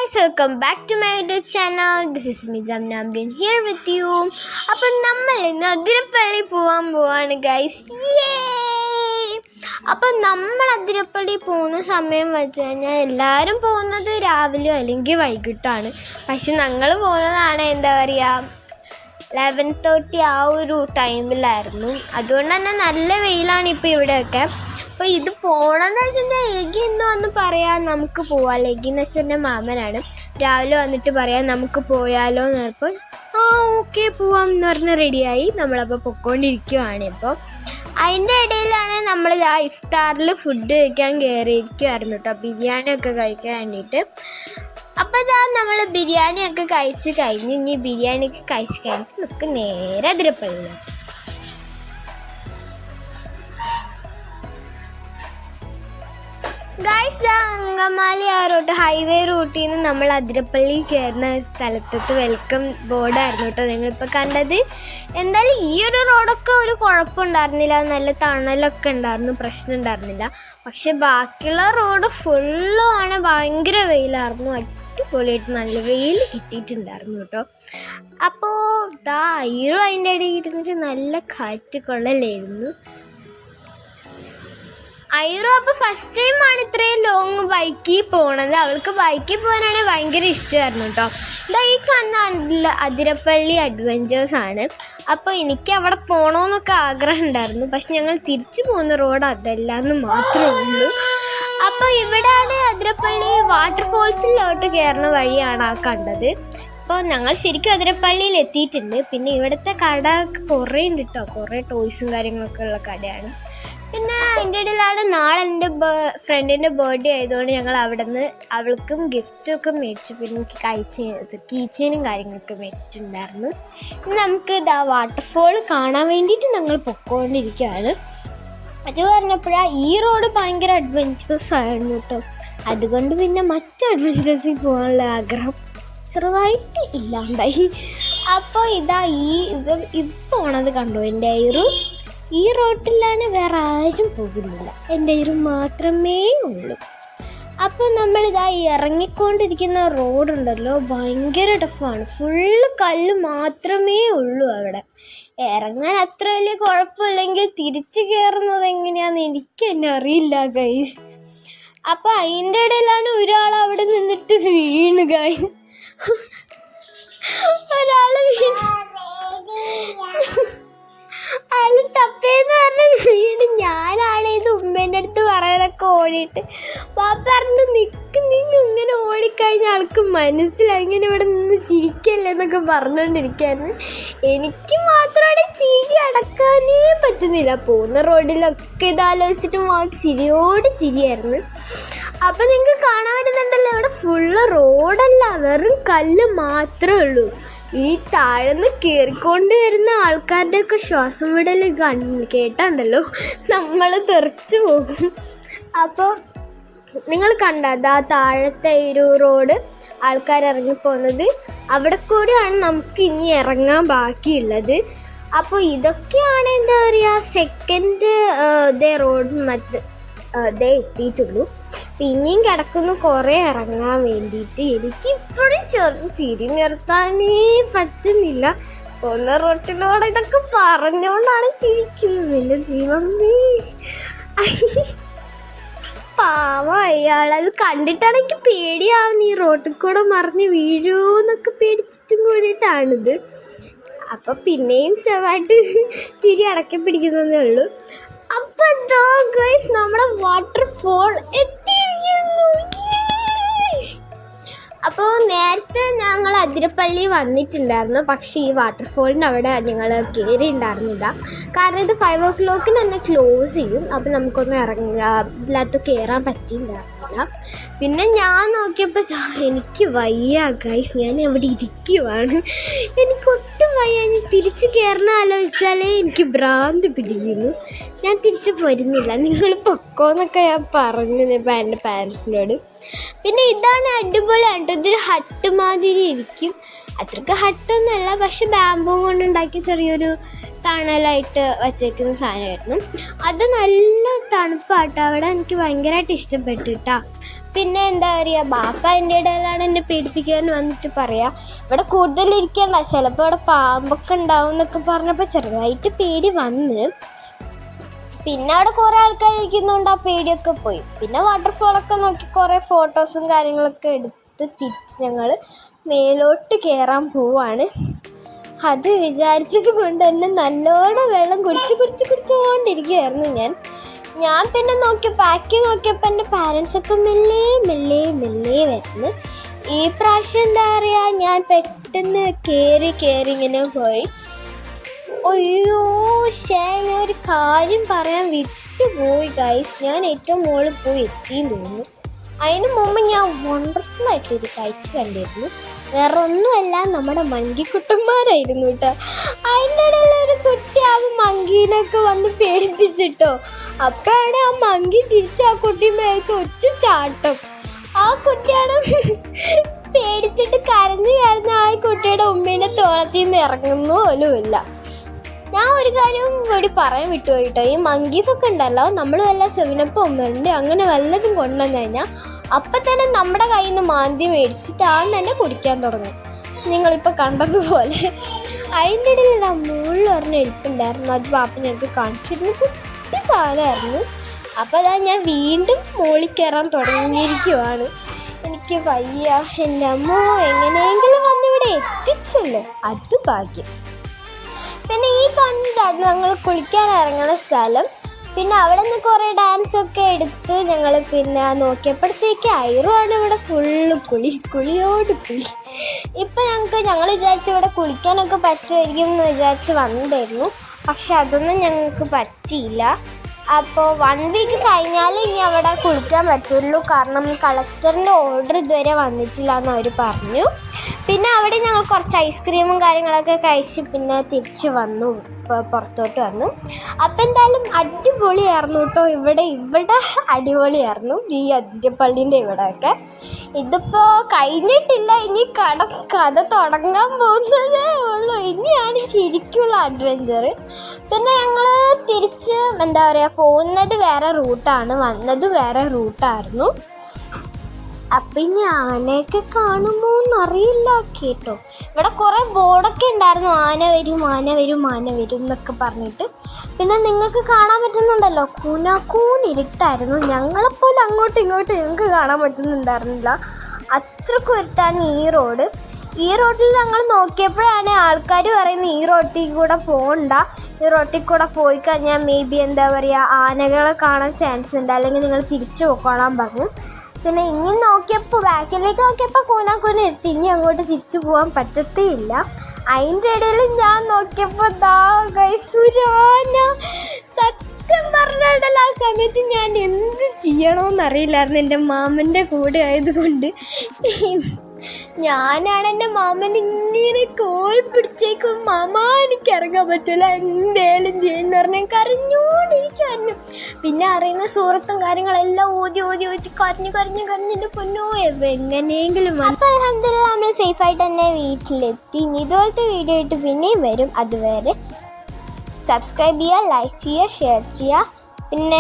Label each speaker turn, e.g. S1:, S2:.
S1: guys, welcome back to my YouTube channel. This is me Zamna Amrin here with you. അപ്പോൾ നമ്മൾ ഇന്ന് അതിരപ്പള്ളി പോവാൻ പോവാണ് ഗൈസ്. അപ്പോൾ നമ്മൾ അതിരപ്പള്ളി പോകുന്ന സമയം വെച്ച് കഴിഞ്ഞാൽ എല്ലാവരും പോകുന്നത് രാവിലെ അല്ലെങ്കിൽ വൈകിട്ടാണ്. പക്ഷെ ഞങ്ങൾ പോകുന്നതാണ് എന്താ പറയുക 11:30 ആ ഒരു ടൈമിലായിരുന്നു. അതുകൊണ്ട് തന്നെ നല്ല വെയിലാണ് ഇപ്പോൾ ഇവിടെയൊക്കെ. അപ്പോൾ ഇത് പോകണമെന്ന് വെച്ചാൽ ലെഗി എന്ന് വന്ന് പറയാം നമുക്ക് പോവാം. ലെഗി എന്ന് വെച്ചാൽ എൻ്റെ മാമനാണ്. രാവിലെ വന്നിട്ട് പറയാം നമുക്ക് പോയാലോ എന്ന് പറഞ്ഞപ്പോൾ ഓക്കെ പോവാം എന്ന് പറഞ്ഞ് റെഡിയായി. നമ്മളപ്പോൾ പൊയ്ക്കൊണ്ടിരിക്കുകയാണ്. ഇപ്പോൾ അതിൻ്റെ ഇടയിലാണ് നമ്മൾ ഇഫ്താറിൽ ഫുഡ് കഴിക്കാൻ കയറിയിരിക്കുമായിരുന്നു കേട്ടോ, ബിരിയാണിയൊക്കെ കഴിക്കാൻ വേണ്ടിയിട്ട്. അപ്പോൾ നമ്മൾ ബിരിയാണിയൊക്കെ കഴിച്ച് കഴിഞ്ഞ് ഇനി ബിരിയാണിയൊക്കെ കഴിച്ച് കഴിഞ്ഞിട്ട് നമുക്ക് നേരെ അതിരപ്പള്ളിയിലാണ്. ഗൈസ് അങ്കമാലി ആ റൂട്ട് ഹൈവേ റൂട്ടിൽ നിന്ന് നമ്മൾ അതിരപ്പള്ളി കയറുന്ന സ്ഥലത്തത്തെ വെൽക്കം ബോർഡായിരുന്നു കേട്ടോ നിങ്ങളിപ്പോൾ കണ്ടത്. എന്തായാലും ഈ ഒരു റോഡൊക്കെ ഒരു കുഴപ്പമുണ്ടായിരുന്നില്ല, നല്ല തണലൊക്കെ ഉണ്ടായിരുന്നു, പ്രശ്നം ഉണ്ടായിരുന്നില്ല. പക്ഷെ ബാക്കിയുള്ള റോഡ് ഫുള്ളുമാണ് ഭയങ്കര വെയിലായിരുന്നു. അടിപൊളിയായിട്ട് നല്ല വെയിൽ കിട്ടിയിട്ടുണ്ടായിരുന്നു കേട്ടോ. അപ്പോൾ ഐറു അതിൻ്റെ ഇടയിൽ ഇരുന്നിട്ട് നല്ല കാറ്റ് കൊള്ളലായിരുന്നു. ഐറു അപ്പോൾ ഫസ്റ്റ് ടൈമാണ് ഇത്രയും ലോങ് ബൈക്കിൽ പോണത്. അവൾക്ക് ബൈക്കിൽ പോകാനാണെങ്കിൽ ഭയങ്കര ഇഷ്ടമായിരുന്നു കേട്ടോ. ഈ കാണുന്ന അതിരപ്പള്ളി അഡ്വഞ്ചേഴ്സാണ്. അപ്പോൾ എനിക്ക് അവിടെ പോകണമെന്നൊക്കെ ആഗ്രഹം ഉണ്ടായിരുന്നു. പക്ഷെ ഞങ്ങൾ തിരിച്ചു പോകുന്ന റോഡ് അതല്ല എന്ന് മാത്രമേ ഉള്ളൂ. അപ്പോൾ ഇവിടെയാണ് അതിരപ്പള്ളി വാട്ടർഫോൾസിലോട്ട് കയറുന്ന വഴിയാണ് ആ കണ്ടത്. അപ്പോൾ ഞങ്ങൾ ശരിക്കും അതിരപ്പള്ളിയിൽ എത്തിയിട്ടുണ്ട്. പിന്നെ ഇവിടുത്തെ കട കുറേ ഉണ്ട് കേട്ടോ, കുറേ ടോയ്സും കാര്യങ്ങളൊക്കെ ഉള്ള കടയാണ്. പിന്നെ അതിൻ്റെ ഇടയിലാണ് നാളെ എൻ്റെ ഫ്രണ്ടിൻ്റെ ബർത്ത്ഡേ ആയതുകൊണ്ട് ഞങ്ങൾ അവിടെ നിന്ന് അവൾക്കും ഗിഫ്റ്റൊക്കെ മേടിച്ചു. പിന്നെ എനിക്ക് കീച്ചെയിനും കാര്യങ്ങളൊക്കെ മേടിച്ചിട്ടുണ്ടായിരുന്നു. ഇനി നമുക്ക് വാട്ടർഫോൾ കാണാൻ വേണ്ടിയിട്ട് ഞങ്ങൾ പൊയ്ക്കൊണ്ടിരിക്കുകയാണ്. അത് പറഞ്ഞപ്പോഴാണ് ഈ റോഡ് ഭയങ്കര അഡ്വഞ്ചേഴ്സ് ആയിരുന്നു കേട്ടോ. അതുകൊണ്ട് പിന്നെ മറ്റ് അഡ്വഞ്ചേഴ്സിൽ പോകാനുള്ള ആഗ്രഹം ചെറുതായിട്ട് ഇല്ലാണ്ടായി. അപ്പോൾ ഇത് പോണത് കണ്ടോ എൻ്റെ ഐറു. ഈ റോട്ടിലാണ് വേറെ ആരും പോകുന്നില്ല, എൻ്റെ ഐറു മാത്രമേ ഉള്ളൂ. അപ്പോൾ ഇറങ്ങിക്കൊണ്ടിരിക്കുന്ന റോഡുണ്ടല്ലോ ഭയങ്കര ടഫാണ്. ഫുള്ള് കല്ല് മാത്രമേ ഉള്ളൂ അവിടെ. ഇറങ്ങാൻ അത്ര വലിയ കുഴപ്പമില്ലെങ്കിൽ തിരിച്ച് കയറുന്നത് എങ്ങനെയാണെന്ന് എനിക്ക് തന്നെ അറിയില്ല ഗൈസ്. അപ്പോൾ അതിൻ്റെ ഇടയിലാണ് ഒരാൾ അവിടെ നിന്നിട്ട് വീണ് ഗൈസ്. ഒരാൾ അയാൾ തപ്പേന്ന് പറഞ്ഞ് വീണ്. ഞാനാണ് ഇത് ഉമ്മേൻ്റെ അടുത്ത് പറയാനൊക്കെ ഓടിയിട്ട് പാപ്പ പറഞ്ഞു നീ ഇങ്ങനെ ഓടിക്കഴിഞ്ഞാൽ ആൾക്ക് മനസ്സിലായി, ഇങ്ങനെ ഇവിടെ നിന്ന് ചിരിക്കല്ലേ എന്നൊക്കെ പറഞ്ഞുകൊണ്ടിരിക്കുകയായിരുന്നു. എനിക്ക് മാത്രമാണ് ചിരി അടക്കാനേ പറ്റുന്നില്ല. പോകുന്ന റോഡിലൊക്കെ ഇതാലോചിച്ചിട്ട് ചിരിയോട് ചിരിയായിരുന്നു. അപ്പം നിങ്ങൾക്ക് കാണാൻ പറ്റുന്നുണ്ടല്ലോ ഇവിടെ ഫുള്ള് റോഡല്ല, വെറും കല്ല് മാത്രമേ ഉള്ളൂ. ഈ താഴ്ന്ന് കയറിക്കൊണ്ട് വരുന്ന ആൾക്കാരുടെയൊക്കെ ശ്വാസം വിടൽ കേട്ടുണ്ടല്ലോ നമ്മൾ തെറിച്ചു പോകും. അപ്പോൾ നിങ്ങൾ കണ്ടത് ആ താഴത്തെ ഒരു റോഡ് ആൾക്കാർ ഇറങ്ങിപ്പോകുന്നത്, അവിടെ കൂടെയാണ് നമുക്ക് ഇനി ഇറങ്ങാൻ ബാക്കിയുള്ളത്. അപ്പോൾ ഇതൊക്കെയാണ് എന്താ പറയുക സെക്കൻഡ് റോഡ് എത്തിയിട്ടുള്ളൂ. പിന്നെയും കിടക്കുന്നു കുറേ ഇറങ്ങാൻ വേണ്ടിയിട്ട്. എനിക്കിപ്പോഴും ചിരി നിർത്താനേ പറ്റുന്നില്ല. പോകുന്ന റോട്ടിലൂടെ ഇതൊക്കെ പറഞ്ഞുകൊണ്ടാണ് ചിരിക്കുന്നത്. എൻ്റെ ദൈവമേ, പാവം അയാൾ. അത് കണ്ടിട്ടാണ് എനിക്ക് പേടിയാവുന്നു. ഈ റോട്ടിൽ കൂടെ മറിഞ്ഞ് വീഴുമോ എന്നൊക്കെ പേടിച്ചിട്ടും കൂടിയിട്ടാണിത്. അപ്പം പിന്നെയും ചെറുതായിട്ട് ചിരി അടക്കി പിടിക്കുന്നതേ ഉള്ളൂ. അപ്പോൾ ഗൈസ് നമ്മുടെ വാട്ടർഫോൾ എത്തിയിരിക്കുന്നു. അപ്പോൾ നേരത്തെ ഞങ്ങൾ അതിരപ്പള്ളി വന്നിട്ടുണ്ടായിരുന്നു. പക്ഷേ ഈ വാട്ടർഫോളിൻ്റെ അവിടെ ഞങ്ങൾ കയറി ഉണ്ടായിരുന്നില്ല. കാരണം ഇത് 5 o'clock തന്നെ ക്ലോസ് ചെയ്യും. അപ്പോൾ നമുക്കൊന്നും ഇതിനകത്ത് കയറാൻ പറ്റിയിട്ടുണ്ടായിരുന്നില്ല. പിന്നെ ഞാൻ നോക്കിയപ്പോൾ എനിക്ക് വയ്യ ഗൈസ്, ഞാൻ അവിടെ ഇരിക്കുവാണ്. എനിക്കൊട്ടും വയ്യ, ഞാൻ തിരിച്ച് കയറണ ആലോചിച്ചാലേ എനിക്ക് ഭ്രാന്ത് പിടിക്കുന്നു. ഞാൻ തിരിച്ച് പോരുന്നില്ല, നിങ്ങൾ പൊക്കോന്നൊക്കെ ഞാൻ പറഞ്ഞു എൻ്റെ പാരൻസിനോട്. പിന്നെ ഇതാണ് അടിപൊളിയാണ് കേട്ടോ. ഇതൊരു ഹട്ട് മാതിരി ഇരിക്കും. അത്രയ്ക്ക് ഹട്ടൊന്നുമല്ല, പക്ഷെ ബാമ്പൂ കൊണ്ടുണ്ടാക്കിയ ചെറിയൊരു തണലായിട്ട് വച്ചേക്കുന്ന സാധനമായിരുന്നു. അത് നല്ല തണുപ്പാട്ടോ അവിടെ. എനിക്ക് ഭയങ്കരമായിട്ട് ഇഷ്ടപ്പെട്ടു കേട്ടോ. പിന്നെ എന്താ പറയുക, ബാപ്പ എൻ്റെ ഇടയിലാണ് എന്നെ പേടിപ്പിക്കാൻ വന്നിട്ട് പറയാം ഇവിടെ കൂടുതൽ ഇരിക്കണ്ട, ചിലപ്പോൾ ഇവിടെ പാമ്പൊക്കെ ഉണ്ടാവും എന്നൊക്കെ പറഞ്ഞപ്പോൾ ചെറുതായിട്ട് പേടി വന്ന്. പിന്നെ അവിടെ കുറേ ആൾക്കാർ ഇരിക്കുന്നതുകൊണ്ട് ആ പേടിയൊക്കെ പോയി. പിന്നെ വാട്ടർഫോളൊക്കെ നോക്കി കുറേ ഫോട്ടോസും കാര്യങ്ങളൊക്കെ എടുത്ത് തിരിച്ച് ഞങ്ങൾ മേലോട്ട് കയറാൻ പോവാണ്. അത് വിചാരിച്ചത് കൊണ്ട് തന്നെ നല്ലോണം വെള്ളം കുടിച്ചുകൊണ്ടിരിക്കുകയായിരുന്നു ഞാൻ പിന്നെ ബാക്കി നോക്കിയപ്പോൾ എൻ്റെ പാരൻസൊക്കെ മെല്ലെ വരുന്നു. ഈ പ്രാവശ്യം എന്താ പറയുക, ഞാൻ പെട്ടെന്ന് കയറി ഇങ്ങനെ പോയി. അയ്യോ ഞാൻ ഒരു കാര്യം പറയാൻ വിട്ടുപോയി ഗൈസ്. ഞാൻ ഏറ്റവും മുകളിൽ പോയി എത്തിയെന്ന് തോന്നുന്നു. അതിന് മുമ്പ് ഞാൻ വണ്ടർഫുള്ളായിട്ടൊരു കാഴ്ച കണ്ടിരുന്നു. വേറെ ഒന്നുമല്ല, നമ്മുടെ മങ്കിക്കുട്ടന്മാരായിരുന്നു കേട്ടോ. അതിൻ്റെ ഇടയിൽ ഒരു കുട്ടി ആ മങ്കീനൊക്കെ വന്ന് പേടിപ്പിച്ചിട്ടോ. അപ്പോഴാണ് ആ മങ്കി തിരിച്ച് ആ കുട്ടിയുമായിട്ട് ഒറ്റ ചാട്ടം. ആ കുട്ടിയാണ് പേടിച്ചിട്ട് കരഞ്ഞ് ആ കുട്ടിയുടെ ഉമ്മേനെ തോളത്തിൽ നിന്ന് ഇറങ്ങുന്നു പോലുമില്ല. ഞാൻ ഒരു കാര്യം കൂടി പറയാൻ വിട്ടുപോയിട്ടോ. ഈ മങ്കീസൊക്കെ ഉണ്ടല്ലോ, നമ്മൾ വല്ല സെവനപ്പ് ഉമ്മയുണ്ട് അങ്ങനെ വല്ലതും കൊണ്ടുവന്നു കഴിഞ്ഞാൽ അപ്പം തന്നെ നമ്മുടെ കയ്യിൽ നിന്ന് മാന്തി മേടിച്ചിട്ട് തന്നെ കുടിക്കാൻ തുടങ്ങും. നിങ്ങളിപ്പോൾ കണ്ടതുപോലെ. അതിൻ്റെ ഇടയിൽ മുകളിൽ ഒരെണ്ണം എഴുപ്പുണ്ടായിരുന്നു. അത് പാപ്പ ഞങ്ങൾക്ക് കാണിച്ചിരുന്നു. കുട്ടി സാധനമായിരുന്നു. അപ്പോൾ അതാ ഞാൻ വീണ്ടും മുകളിൽ കയറാൻ തുടങ്ങിയിരിക്കുവാണ്. എനിക്ക് വയ്യ. എൻ്റെ അമ്മ എങ്ങനെയെങ്കിലും വന്നിവിടെ എത്തിച്ചല്ലോ, അത് ഭാഗ്യം. പിന്നെ ഈ കണ്ടായിരുന്നു ഞങ്ങൾ കുളിക്കാൻ ഇറങ്ങുന്ന സ്ഥലം. പിന്നെ അവിടെ നിന്ന് കുറേ ഡാൻസൊക്കെ എടുത്ത് ഞങ്ങൾ പിന്നെ നോക്കിയപ്പോഴത്തേക്ക് ഐറുമാണ് ഇവിടെ ഫുള്ള് കുളിയോട് കുളി. ഇപ്പം ഞങ്ങൾ വിചാരിച്ചു ഇവിടെ കുളിക്കാനൊക്കെ പറ്റുമായിരിക്കും എന്ന് വിചാരിച്ച് വന്നതായിരുന്നു. പക്ഷെ അതൊന്നും ഞങ്ങൾക്ക് പറ്റിയില്ല. അപ്പോൾ 1 വീക്ക് കഴിഞ്ഞാൽ ഇനി അവിടെ കുളിക്കാൻ പറ്റുള്ളൂ. കാരണം കളക്ടറിൻ്റെ ഓർഡർ ഇതുവരെ വന്നിട്ടില്ല എന്ന് അവർ പറഞ്ഞു. പിന്നെ അവിടെ ഞങ്ങൾ കുറച്ച് ഐസ്ക്രീമും കാര്യങ്ങളൊക്കെ കഴിച്ച് പിന്നെ തിരിച്ച് വന്നു, പുറത്തോട്ട് വന്നു. അപ്പം എന്തായാലും അടിപൊളിയായിരുന്നു കേട്ടോ. ഇവിടെ അടിപൊളിയായിരുന്നു ഈ അതിരപ്പള്ളീൻ്റെ ഇവിടെയൊക്കെ. ഇതിപ്പോൾ കഴിഞ്ഞിട്ടില്ല, ഇനി കഥ തുടങ്ങാൻ പോകുന്നതേ ഉള്ളൂ. ഇനിയാണ് ശരിക്കുള്ള അഡ്വഞ്ചർ. പിന്നെ ഞങ്ങൾ തിരിച്ച് എന്താ പറയുക, പോകുന്നത് വേറെ റൂട്ടാണ്, വന്നത് വേറെ റൂട്ടായിരുന്നു. അപ്പം ഇനി ആനയൊക്കെ കാണുമോ എന്നറിയില്ല കേട്ടോ. ഇവിടെ കുറേ ബോർഡൊക്കെ ഉണ്ടായിരുന്നു, ആന വരും എന്നൊക്കെ പറഞ്ഞിട്ട്. പിന്നെ നിങ്ങൾക്ക് കാണാൻ പറ്റുന്നുണ്ടല്ലോ, കൂനിരുട്ടായിരുന്നു. ഞങ്ങളെപ്പോലെ അങ്ങോട്ടും ഇങ്ങോട്ടും ഞങ്ങൾക്ക് കാണാൻ പറ്റുന്നുണ്ടായിരുന്നില്ല, അത്രക്കും ഇരുട്ടാണ് ഈ റോഡ്. ഈ റോഡിൽ ഞങ്ങൾ നോക്കിയപ്പോഴാണ് ആൾക്കാർ പറയുന്നത് ഈ റോട്ടിൽ കൂടെ പോകണ്ട, ഈ റോട്ടിൽ കൂടെ പോയി കഴിഞ്ഞാൽ മേ ബി എന്താ പറയുക ആനകളെ കാണാൻ ചാൻസ് ഉണ്ട്, അല്ലെങ്കിൽ നിങ്ങൾ തിരിച്ചു പോയിക്കോളാൻ പറഞ്ഞു. പിന്നെ ഇനി ബാക്കിലേക്ക് നോക്കിയപ്പോൾ കൂന ഇട്ട് ഇനി അങ്ങോട്ട് തിരിച്ചു പോകാൻ പറ്റത്തേയില്ല. അതിൻ്റെ ഇടയിൽ ഞാൻ നോക്കിയപ്പോൾ സുരാന സത്യം പറഞ്ഞിട്ടല്ല, ആ സമയത്ത് ഞാൻ എന്ത് ചെയ്യണമെന്നറിയില്ലായിരുന്നു. എൻ്റെ മാമൻ്റെ കൂടെ ആയതുകൊണ്ട് ഞാനാണ് എൻ്റെ മാമൻ്റെ ഇങ്ങനെ കോൽ പിടിച്ചേക്കും, മാമ എനിക്ക് ഇറങ്ങാൻ പറ്റില്ല, എന്തേലും ചെയ്യുന്ന പറഞ്ഞാൽ കരഞ്ഞോണ്ടിരിക്കുന്നു. പിന്നെ അറിയുന്ന സുഹൃത്തും കാര്യങ്ങളെല്ലാം ഊതി കരഞ്ഞ് എൻ്റെ പൊന്നോ എങ്ങനെയെങ്കിലും. അപ്പോൾ അൽഹംദുലില്ലാഹ് നമ്മൾ സേഫായിട്ട് തന്നെ വീട്ടിലെത്തി. ഇതുപോലത്തെ വീഡിയോ ആയിട്ട് പിന്നെയും വരും. അതുവരെ സബ്സ്ക്രൈബ് ചെയ്യുക, ലൈക്ക് ചെയ്യുക, ഷെയർ ചെയ്യുക. പിന്നെ